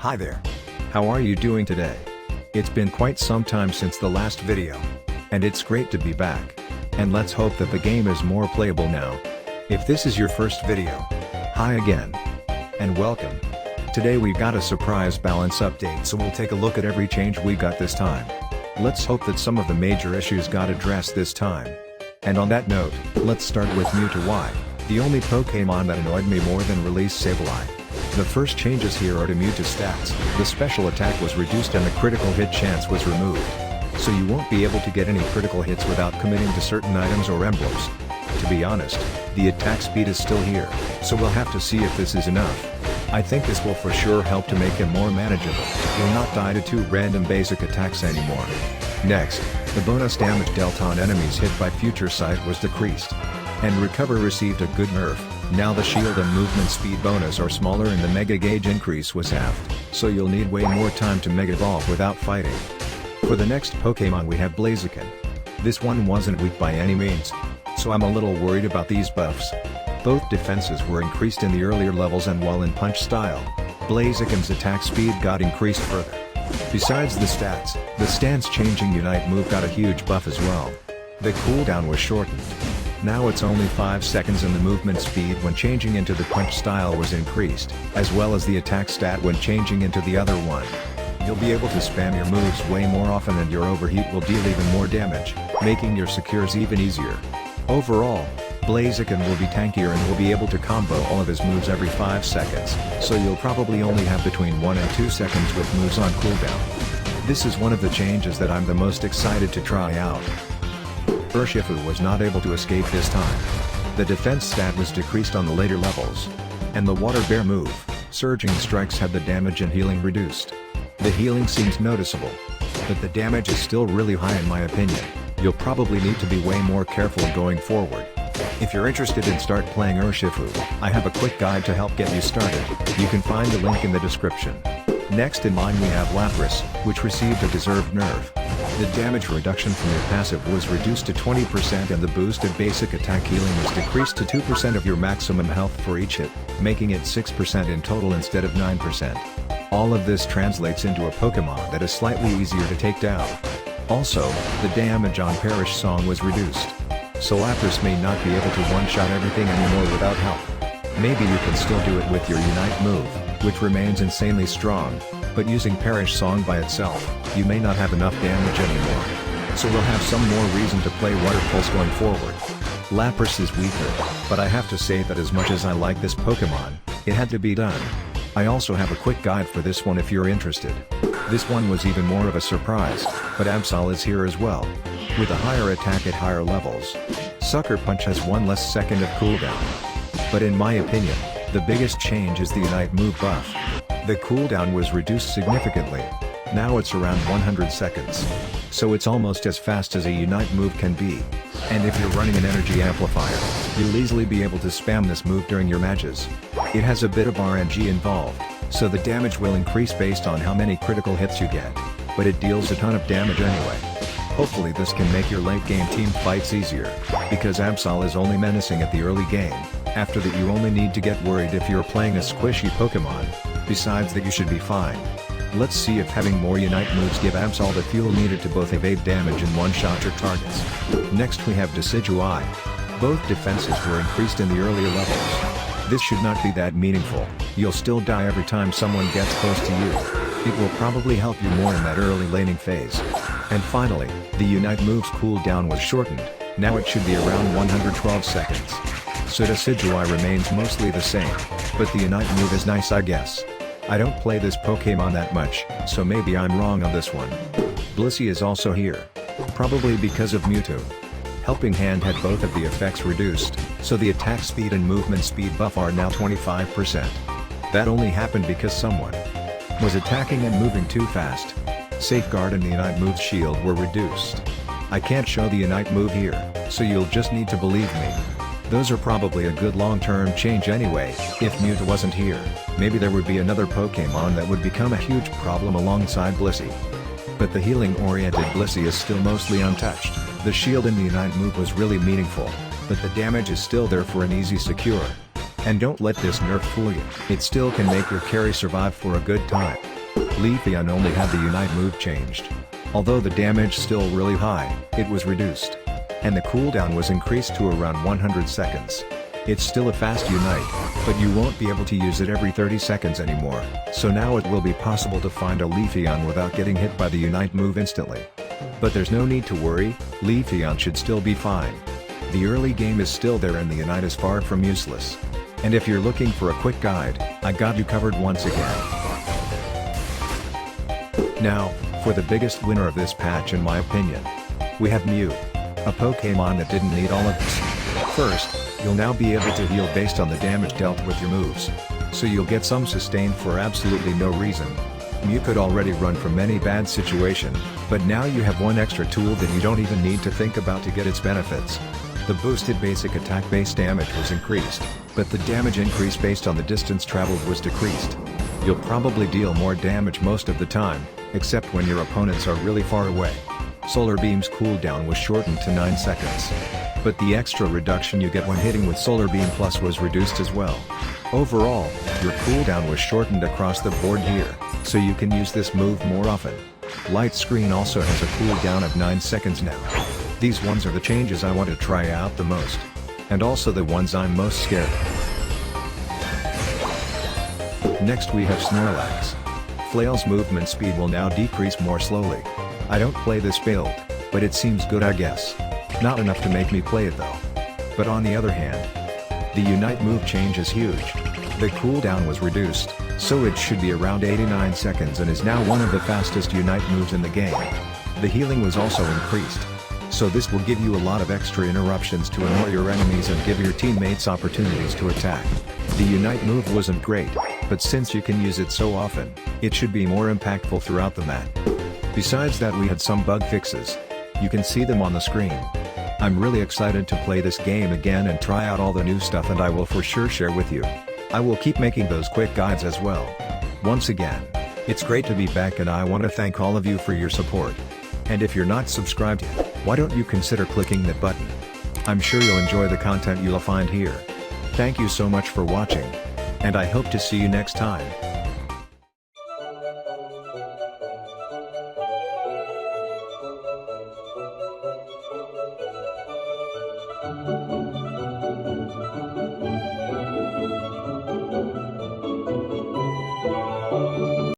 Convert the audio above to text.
Hi there. How are you doing today? It's been quite some time since the last video. And it's great to be back. And let's hope that the game is more playable now. If this is your first video, hi again. And welcome. Today we've got a surprise balance update, so we'll take a look at every change we got this time. Let's hope that some of the major issues got addressed this time. And on that note, let's start with mewtwo, the only Pokemon that annoyed me more than release Sableye. The first changes here are to Mewtwo stats. The special attack was reduced and the critical hit chance was removed. So you won't be able to get any critical hits without committing to certain items or emblems. To be honest, the attack speed is still here, so we'll have to see if this is enough. I think this will for sure help to make him more manageable. You'll not die to 2 random basic attacks anymore. Next, the bonus damage dealt on enemies hit by Future Sight was decreased. And Recover received a good nerf. Now the shield and movement speed bonus are smaller and the Mega Gauge increase was halved, so you'll need way more time to Mega Evolve without fighting. For the next Pokemon we have Blaziken. This one wasn't weak by any means, so I'm a little worried about these buffs. Both defenses were increased in the earlier levels, and while in Punch style, Blaziken's attack speed got increased further. Besides the stats, the stance changing Unite move got a huge buff as well. The cooldown was shortened. Now it's only 5 seconds, and the movement speed when changing into the Punch style was increased, as well as the attack stat when changing into the other one. You'll be able to spam your moves way more often, and your overheat will deal even more damage, making your secures even easier. Overall, Blaziken will be tankier and will be able to combo all of his moves every 5 seconds, so you'll probably only have between 1 and 2 seconds with moves on cooldown. This is one of the changes that I'm the most excited to try out. Urshifu was not able to escape this time. The defense stat was decreased on the later levels. And the Water Bear move, Surging Strikes, had the damage and healing reduced. The healing seems noticeable, but the damage is still really high in my opinion. You'll probably need to be way more careful going forward. If you're interested in start playing Urshifu, I have a quick guide to help get you started. You can find the link in the description. Next in line we have Lapras, which received a deserved nerf. The damage reduction from your passive was reduced to 20%, and the boosted basic attack healing was decreased to 2% of your maximum health for each hit, making it 6% in total instead of 9%. All of this translates into a Pokemon that is slightly easier to take down. Also, the damage on Perish Song was reduced. So Lapras may not be able to one-shot everything anymore without help. Maybe you can still do it with your Unite move, which remains insanely strong, but using Perish Song by itself, you may not have enough damage anymore. So we'll have some more reason to play Water Pulse going forward. Lapras is weaker, but I have to say that as much as I like this Pokemon, it had to be done. I also have a quick guide for this one if you're interested. This one was even more of a surprise, but Absol is here as well. With a higher attack at higher levels, Sucker Punch has 1 less second of cooldown. But in my opinion, the biggest change is the Unite move buff. The cooldown was reduced significantly. Now it's around 100 seconds. So it's almost as fast as a Unite move can be. And if you're running an energy amplifier, you'll easily be able to spam this move during your matches. It has a bit of RNG involved, so the damage will increase based on how many critical hits you get. But it deals a ton of damage anyway. Hopefully this can make your late game team fights easier, because Absol is only menacing at the early game. After that you only need to get worried if you're playing a squishy Pokemon. Besides that you should be fine. Let's see if having more Unite moves give Absol the fuel needed to both evade damage and one-shot your targets. Next we have Decidueye. Both defenses were increased in the earlier levels. This should not be that meaningful. You'll still die every time someone gets close to you. It will probably help you more in that early laning phase. And finally, the Unite move's cooldown was shortened. Now it should be around 112 seconds. So Decidueye remains mostly the same, but the Unite move is nice, I guess. I don't play this Pokemon that much, so maybe I'm wrong on this one. Blissey is also here. Probably because of Mewtwo. Helping Hand had both of the effects reduced, so the attack speed and movement speed buff are now 25%. That only happened because someone was attacking and moving too fast. Safeguard and the Unite move's shield were reduced. I can't show the Unite move here, so you'll just need to believe me. Those are probably a good long-term change anyway. If Mewtwo wasn't here, maybe there would be another Pokemon that would become a huge problem alongside Blissey. But the healing-oriented Blissey is still mostly untouched. The shield in the Unite move was really meaningful, but the damage is still there for an easy secure. And don't let this nerf fool you, it still can make your carry survive for a good time. Leafeon only had the Unite move changed. Although the damage still really high, it was reduced. And the cooldown was increased to around 100 seconds. It's still a fast Unite, but you won't be able to use it every 30 seconds anymore, so now it will be possible to find a Leafeon without getting hit by the Unite move instantly. But there's no need to worry, Leafeon should still be fine. The early game is still there and the Unite is far from useless. And if you're looking for a quick guide, I got you covered once again. Now, for the biggest winner of this patch in my opinion. We have Mew. A Pokemon that didn't need all of this. First, you'll now be able to heal based on the damage dealt with your moves. So you'll get some sustain for absolutely no reason. Mew could already run from any bad situation, but now you have one extra tool that you don't even need to think about to get its benefits. The boosted basic attack base damage was increased, but the damage increase based on the distance traveled was decreased. You'll probably deal more damage most of the time, except when your opponents are really far away. Solar Beam's cooldown was shortened to 9 seconds. But the extra reduction you get when hitting with Solar Beam Plus was reduced as well. Overall, your cooldown was shortened across the board here, so you can use this move more often. Light Screen also has a cooldown of 9 seconds now. These ones are the changes I want to try out the most. And also the ones I'm most scared of. Next we have Snorlax. Flail's movement speed will now decrease more slowly. I don't play this build, but it seems good I guess. Not enough to make me play it though. But on the other hand, the Unite move change is huge. The cooldown was reduced, so it should be around 89 seconds and is now one of the fastest Unite moves in the game. The healing was also increased. So this will give you a lot of extra interruptions to annoy your enemies and give your teammates opportunities to attack. The Unite move wasn't great, but since you can use it so often, it should be more impactful throughout the map. Besides that we had some bug fixes. You can see them on the screen. I'm really excited to play this game again and try out all the new stuff and I will for sure share with you. I will keep making those quick guides as well. Once again, it's great to be back and I want to thank all of you for your support. And if you're not subscribed yet, why don't you consider clicking that button? I'm sure you'll enjoy the content you'll find here. Thank you so much for watching. And I hope to see you next time. Thank you.